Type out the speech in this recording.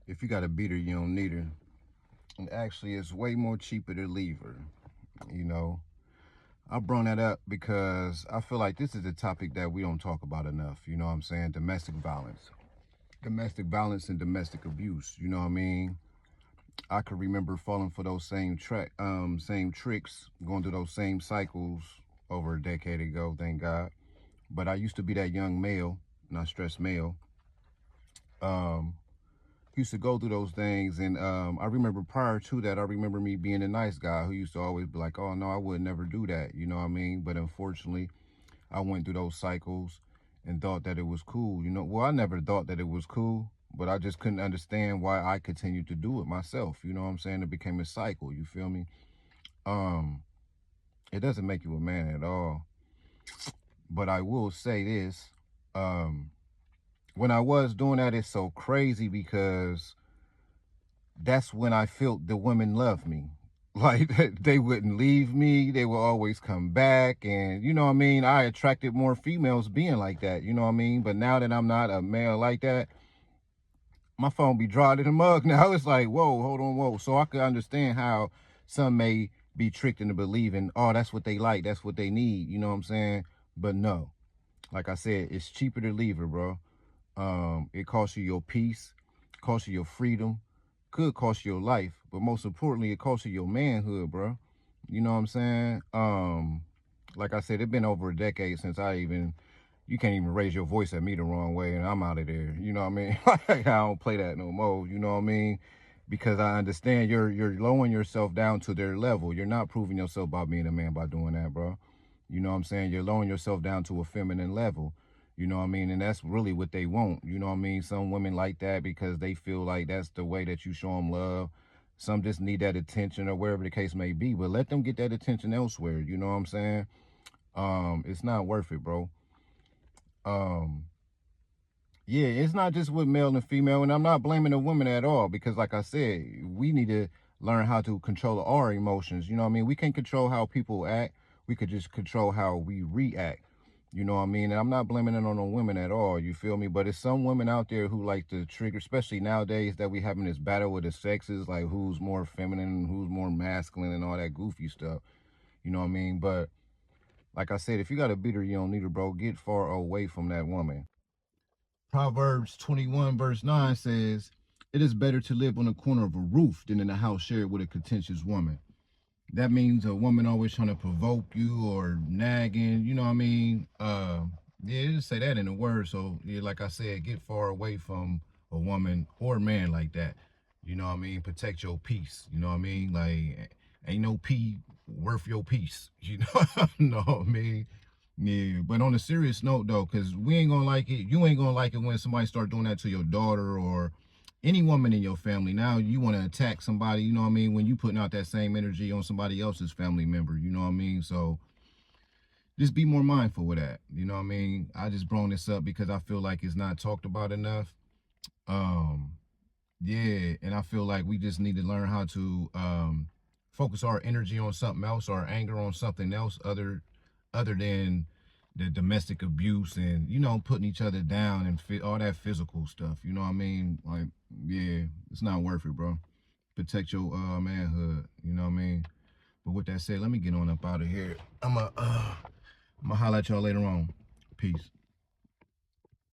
If you got a beater, you don't need her. And actually, it's way more cheaper to leave her. You know, I brought that up because I feel like this is a topic that we don't talk about enough. You know what I'm saying? Domestic violence and domestic abuse. You know what I mean? I could remember falling for those same tricks, going through those same cycles over a decade ago. Thank God. But I used to be that young male, and I stress male. Um, used to go through those things, and I remember prior to that, I remember me being a nice guy who used to always be like, "Oh no, I would never do that." You know what I mean? But unfortunately, I went through those cycles and thought that it was cool. Well, I never thought that it was cool, but I just couldn't understand why I continued to do it myself. You know what I'm saying? It became a cycle. You feel me? Um, it doesn't make you a man at all. But I will say this. Um, when I was doing that, it's so crazy because that's when I felt the women loved me. Like they wouldn't leave me. They would always come back. And you know what I mean? I attracted more females being like that. You know what I mean? But now that I'm not a male like that, my phone be dry to the mug now. It's like, whoa, hold on, whoa. So I could understand how some may be tricked into believing, oh, that's what they like. That's what they need. You know what I'm saying? But no, like I said, it's cheaper to leave her, bro. It costs you your peace, costs you your freedom, could cost you your life, but most importantly, it costs you your manhood, bro. You know what I'm saying? Like I said, it's been over a decade since you can't even raise your voice at me the wrong way, and I'm out of there. You know what I mean? I don't play that no more. You know what I mean? Because I understand you're lowering yourself down to their level. You're not proving yourself by being a man by doing that, bro. You know what I'm saying? You're lowering yourself down to a feminine level. You know what I mean? And that's really what they want. You know what I mean? Some women like that because they feel like that's the way that you show them love. Some just need that attention or wherever the case may be. But let them get that attention elsewhere. You know what I'm saying? It's not worth it, bro. Um, yeah, it's not just with male and female, and I'm not blaming the women at all because, like I said, we need to learn how to control our emotions. You know what I mean? We can't control how people act. We could just control how we react. You know what I mean? And I'm not blaming it on the women at all. You feel me? But it's some women out there who like to trigger, especially nowadays that we having this battle with the sexes, like who's more feminine, who's more masculine, and all that goofy stuff. You know what I mean? But like I said, if you got a beater, you don't need her, bro. Get far away from that woman. Proverbs 21 verse 9 says, "It is better to live on the corner of a roof than in a house shared with a contentious woman." That means a woman always trying to provoke you or nagging, you know what I mean? Yeah, it just say that in the word. So yeah, like I said, get far away from a woman or man like that. You know what I mean? Protect your peace. You know what I mean? Like ain't no pee worth your peace. You know what I mean? Yeah, but on a serious note though, because we ain't gonna like it, you ain't gonna like it when somebody start doing that to your daughter or any woman in your family. Now you want to attack somebody, you know what I mean, when you putting out that same energy on somebody else's family member, you know what I mean? So just be more mindful with that. You know what I mean? I just brought this up because I feel like it's not talked about enough. Um, yeah, and I feel like we just need to learn how to focus our energy on something else, our anger on something else other than the domestic abuse and putting each other down and all that physical stuff. You know what I mean? Like, yeah, it's not worth it, bro. Protect your manhood. You know what I mean? But with that said, let me get on up out of here. I'm gonna holler at y'all later on. Peace.